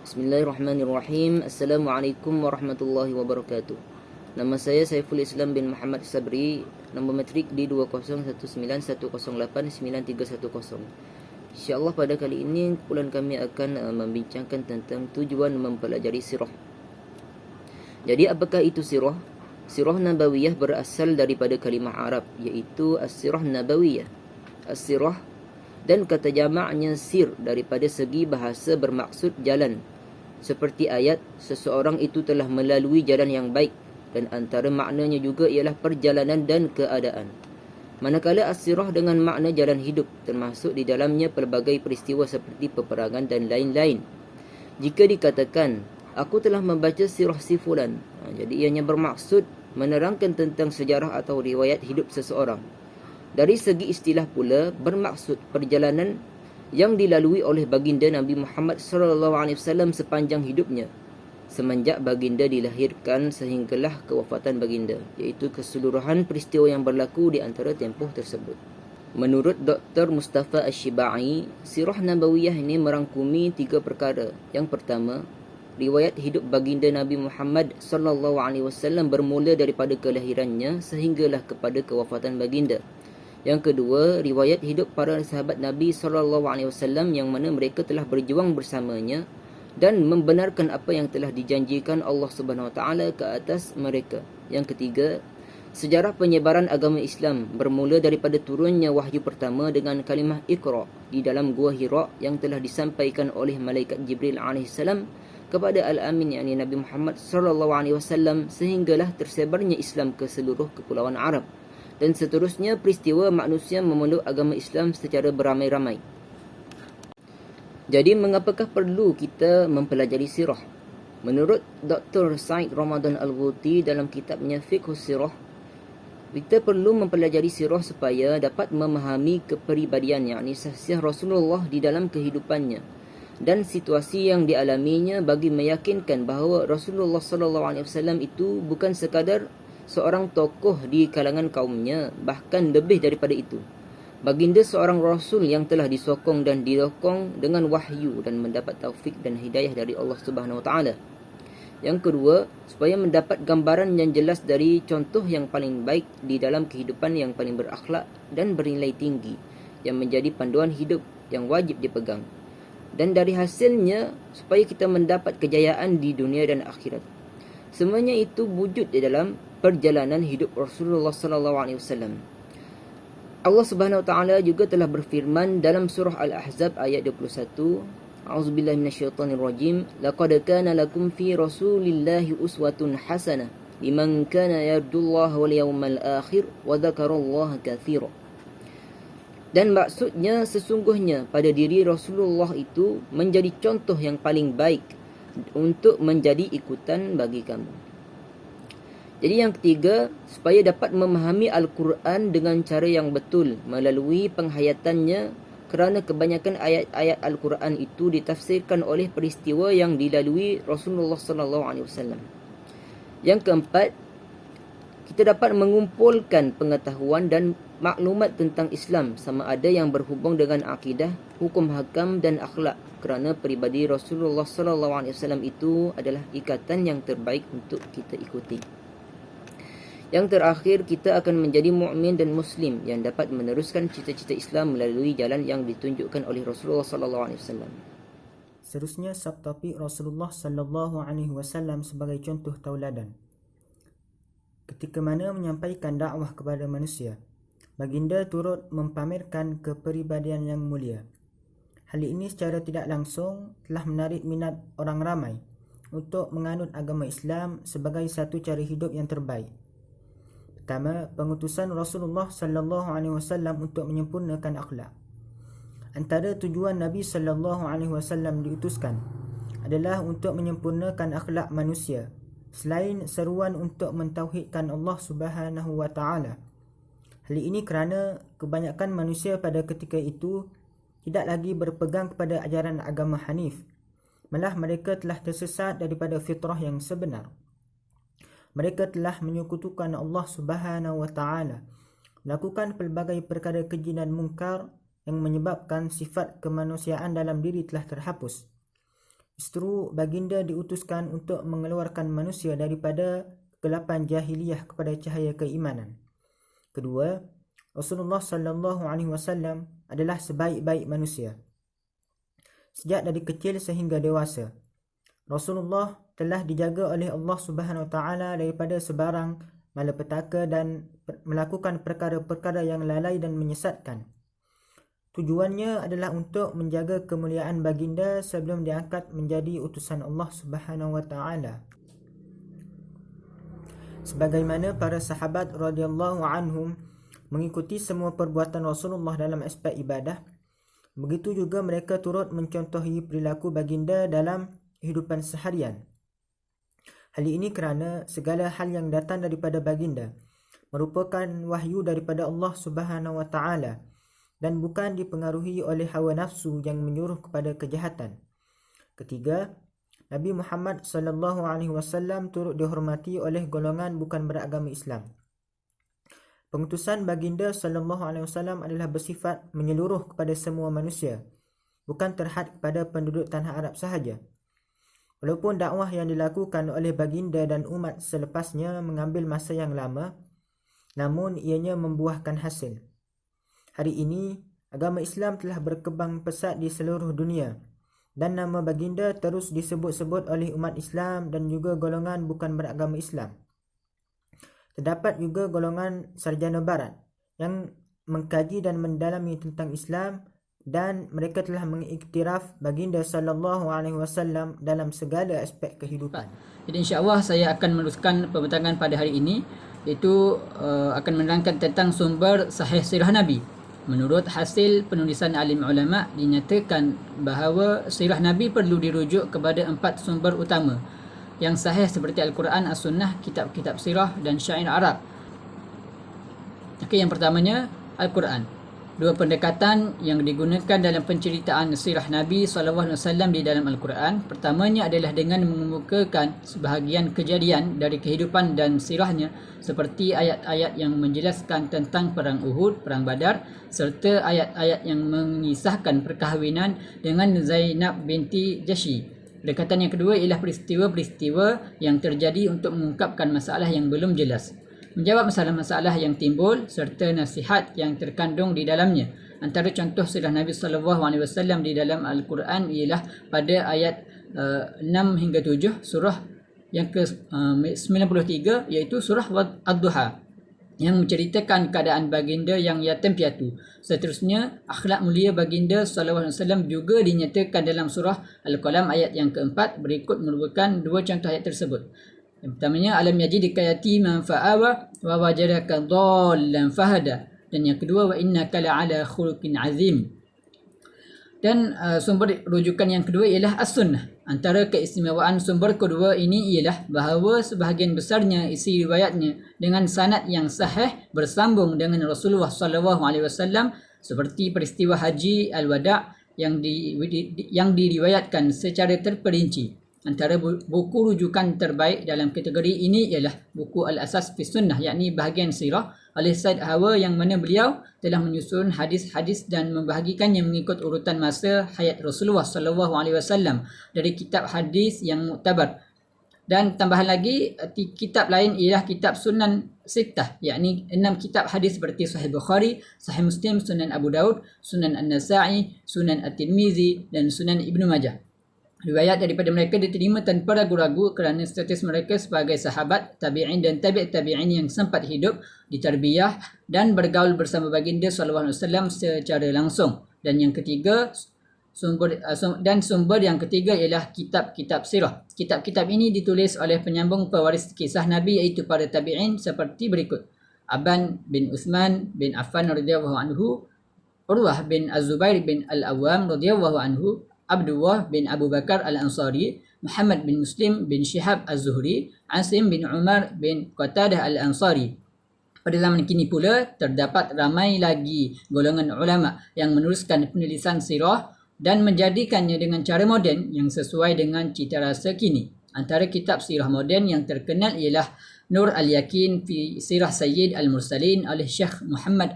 Bismillahirrahmanirrahim. Assalamualaikum warahmatullahi wabarakatuh. Nama saya Saiful Islam bin Muhammad Sabri. Nombor matrik di 201910089310. InsyaAllah pada kali ini kumpulan kami akan membincangkan tentang tujuan mempelajari sirah. Jadi apakah itu sirah? Sirah Nabawiyah berasal daripada kalimah Arab, iaitu as-sirah Nabawiyah. As-sirah dan kata jamaknya sir daripada segi bahasa bermaksud jalan. Seperti ayat, seseorang itu telah melalui jalan yang baik, dan antara maknanya juga ialah perjalanan dan keadaan. Manakala as-sirah dengan makna jalan hidup, termasuk di dalamnya pelbagai peristiwa seperti peperangan dan lain-lain. Jika dikatakan, aku telah membaca sirah si fulan, jadi ianya bermaksud menerangkan tentang sejarah atau riwayat hidup seseorang. Dari segi istilah pula, bermaksud perjalanan yang dilalui oleh baginda Nabi Muhammad SAW sepanjang hidupnya, semenjak baginda dilahirkan sehinggalah kewafatan baginda, iaitu keseluruhan peristiwa yang berlaku di antara tempoh tersebut. Menurut Dr. Mustafa Asy-Syibai, sirah Nabawiyah ini merangkumi 3 perkara. Yang pertama, riwayat hidup baginda Nabi Muhammad SAW bermula daripada kelahirannya sehinggalah kepada kewafatan baginda. Yang kedua, riwayat hidup para sahabat Nabi SAW yang mana mereka telah berjuang bersamanya dan membenarkan apa yang telah dijanjikan Allah Subhanahu Wa Taala ke atas mereka. Yang ketiga, sejarah penyebaran agama Islam bermula daripada turunnya wahyu pertama dengan kalimah Iqra di dalam Gua Hira yang telah disampaikan oleh malaikat Jibril alaihissalam kepada Al-Amin yakni Nabi Muhammad SAW sehinggalah tersebarnya Islam ke seluruh kepulauan Arab. Dan seterusnya peristiwa manusia memeluk agama Islam secara beramai-ramai. Jadi mengapakah perlu kita mempelajari sirah? Menurut Dr. Said Ramadan Al-Ghuti dalam kitabnya Fiqhus Sirah, kita perlu mempelajari sirah supaya dapat memahami kepribadian yakni sahsiah Rasulullah di dalam kehidupannya dan situasi yang dialaminya bagi meyakinkan bahawa Rasulullah SAW itu bukan sekadar seorang tokoh di kalangan kaumnya, bahkan lebih daripada itu. Baginda seorang Rasul yang telah disokong dan didokong dengan wahyu dan mendapat taufik dan hidayah dari Allah Subhanahu Wa Taala. Yang kedua, supaya mendapat gambaran yang jelas dari contoh yang paling baik di dalam kehidupan yang paling berakhlak dan bernilai tinggi, yang menjadi panduan hidup yang wajib dipegang. Dan dari hasilnya, supaya kita mendapat kejayaan di dunia dan akhirat. Semuanya itu wujud di dalam perjalanan hidup Rasulullah SAW. Allah Subhanahu Wa Taala juga telah berfirman dalam surah Al-Ahzab ayat 21, A'udzubillahi minasyaitonirrajim, laqad kana lakum fi Rasulillahi uswatun hasanah liman kana yarjullaha wal yawmal akhir wa dzakarallaha katsira. Dan maksudnya sesungguhnya pada diri Rasulullah itu menjadi contoh yang paling baik untuk menjadi ikutan bagi kamu. Jadi yang ketiga, supaya dapat memahami Al-Quran dengan cara yang betul melalui penghayatannya, kerana kebanyakan ayat-ayat Al-Quran itu ditafsirkan oleh peristiwa yang dilalui Rasulullah SAW. Yang keempat, kita dapat mengumpulkan pengetahuan dan maklumat tentang Islam sama ada yang berhubung dengan akidah, hukum hakam dan akhlak, kerana peribadi Rasulullah SAW itu adalah ikatan yang terbaik untuk kita ikuti. Yang terakhir, kita akan menjadi mukmin dan muslim yang dapat meneruskan cita-cita Islam melalui jalan yang ditunjukkan oleh Rasulullah SAW. Seterusnya, subtopik Rasulullah SAW sebagai contoh tauladan. Ketika mana menyampaikan dakwah kepada manusia, baginda turut mempamerkan kepribadian yang mulia. Hal ini secara tidak langsung telah menarik minat orang ramai untuk menganut agama Islam sebagai satu cara hidup yang terbaik. Pertama, pengutusan Rasulullah SAW untuk menyempurnakan akhlak. Antara tujuan Nabi SAW diutuskan adalah untuk menyempurnakan akhlak manusia, selain seruan untuk mentauhidkan Allah Subhanahu Wa Taala. Hal ini kerana kebanyakan manusia pada ketika itu tidak lagi berpegang kepada ajaran agama Hanif, malah mereka telah tersesat daripada fitrah yang sebenar. Mereka telah menyekutukan Allah Subhanahu Wa Taala, melakukan pelbagai perkara keji dan mungkar yang menyebabkan sifat kemanusiaan dalam diri telah terhapus. Justru baginda diutuskan untuk mengeluarkan manusia daripada kegelapan jahiliyah kepada cahaya keimanan. Kedua, Rasulullah sallallahu alaihi wasallam adalah sebaik-baik manusia. Sejak dari kecil sehingga dewasa, Rasulullah telah dijaga oleh Allah Subhanahu Wa Taala daripada sebarang malapetaka dan melakukan perkara-perkara yang lalai dan menyesatkan. Tujuannya adalah untuk menjaga kemuliaan baginda sebelum diangkat menjadi utusan Allah Subhanahu Wa Taala. Sebagaimana para sahabat radhiyallahu anhum mengikuti semua perbuatan Rasulullah dalam aspek ibadah, begitu juga mereka turut mencontohi perilaku baginda dalam kehidupan seharian. Hal ini kerana segala hal yang datang daripada baginda merupakan wahyu daripada Allah Subhanahu Wa Taala dan bukan dipengaruhi oleh hawa nafsu yang menyuruh kepada kejahatan. Ketiga, Nabi Muhammad sallallahu alaihi wasallam turut dihormati oleh golongan bukan beragama Islam. Pengutusan baginda sallallahu alaihi wasallam adalah bersifat menyeluruh kepada semua manusia, bukan terhad kepada penduduk tanah Arab sahaja. Walaupun dakwah yang dilakukan oleh baginda dan umat selepasnya mengambil masa yang lama, namun ianya membuahkan hasil. Hari ini, agama Islam telah berkembang pesat di seluruh dunia dan nama baginda terus disebut-sebut oleh umat Islam dan juga golongan bukan beragama Islam. Terdapat juga golongan sarjana barat yang mengkaji dan mendalami tentang Islam dan mereka telah mengiktiraf baginda sallallahu alaihi wasallam dalam segala aspek kehidupan. Jadi insya-Allah saya akan meneruskan pembentangan pada hari ini, iaitu akan menerangkan tentang sumber sahih sirah Nabi. Menurut hasil penulisan alim ulama, dinyatakan bahawa sirah Nabi perlu dirujuk kepada 4 sumber utama yang sahih seperti Al-Quran, As-Sunnah, kitab-kitab sirah dan syair Arab. Okey, yang pertamanya Al-Quran. 2 pendekatan yang digunakan dalam penceritaan sirah Nabi SAW di dalam Al-Quran. Pertamanya adalah dengan mengemukakan sebahagian kejadian dari kehidupan dan sirahnya seperti ayat-ayat yang menjelaskan tentang perang Uhud, perang Badar, serta ayat-ayat yang mengisahkan perkahwinan dengan Zainab binti Jahsy. Pendekatan yang kedua ialah peristiwa-peristiwa yang terjadi untuk mengungkapkan masalah yang belum jelas, menjawab masalah-masalah yang timbul serta nasihat yang terkandung di dalamnya. Antara contoh sirah Nabi SAW di dalam Al-Quran ialah pada ayat 6 hingga 7 surah yang ke-93, iaitu surah Ad-Duha, yang menceritakan keadaan baginda yang yatim piatu. Seterusnya, akhlak mulia baginda SAW juga dinyatakan dalam surah Al-Qalam ayat yang keempat. Berikut merupakan 2 contoh ayat tersebut. Yang pertamanya, alam yajidika yatiman fa'awa wa wajadaka dhallan fahada. Dan yang kedua, wa innaka la'ala khuluqin azim. Dan sumber rujukan yang kedua ialah As-Sunnah. Antara keistimewaan sumber kedua ini ialah bahawa sebahagian besarnya isi riwayatnya dengan sanad yang sahih bersambung dengan Rasulullah SAW, seperti peristiwa Haji Al-Wada' yang diriwayatkan secara terperinci. Antara buku rujukan terbaik dalam kategori ini ialah buku Al-Asas fi Sunnah, yakni bahagian sirah oleh Said Hawa, yang mana beliau telah menyusun hadis-hadis dan membahagikannya mengikut urutan masa hayat Rasulullah SAW dari kitab hadis yang muktabar. Dan tambahan lagi, kitab lain ialah kitab Sunan Sittah, yakni 6 kitab hadis seperti Sahih Bukhari, Sahih Muslim, Sunan Abu Daud, Sunan An-Nasa'i, Sunan At-Tirmizi dan Sunan Ibnu Majah. Riwayat daripada mereka diterima tanpa ragu-ragu kerana status mereka sebagai sahabat, tabi'in dan tabi' tabi'in yang sempat hidup, ditarbiyah dan bergaul bersama baginda SAW secara langsung. Dan yang ketiga, sumber yang ketiga ialah kitab-kitab sirah. Kitab-kitab ini ditulis oleh penyambung pewaris kisah Nabi, iaitu para tabi'in seperti berikut: Aban bin Uthman bin Affan radhiyallahu anhu, Urwah bin Az-Zubair bin Al-Awwam radhiyallahu anhu, Abdullah bin Abu Bakar Al-Ansari, Muhammad bin Muslim bin Shihab Az-Zuhri, Asim bin Umar bin Qatadah Al-Ansari. Pada zaman kini pula, terdapat ramai lagi golongan ulama yang meneruskan penulisan sirah dan menjadikannya dengan cara moden yang sesuai dengan cita rasa kini. Antara kitab sirah moden yang terkenal ialah Nur Al-Yakin fi Sirah Sayyid Al-Mursalin oleh Syekh Muhammad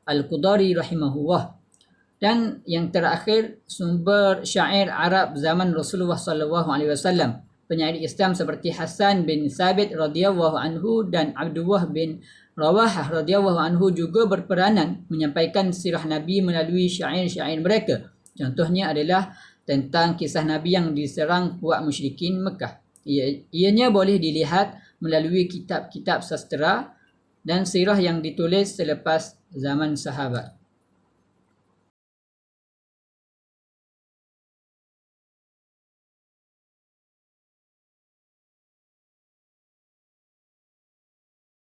Al-Qudari rahimahullah. Dan yang terakhir, sumber syair Arab zaman Rasulullah SAW. Penyair Islam seperti Hasan bin Sabit radhiyallahu anhu dan Abdullah bin Rawahah radhiyallahu anhu juga berperanan menyampaikan sirah Nabi melalui syair-syair mereka. Contohnya adalah tentang kisah Nabi yang diserang puak musyrikin Mekah. Ianya boleh dilihat melalui kitab-kitab sastera dan sirah yang ditulis selepas zaman sahabat.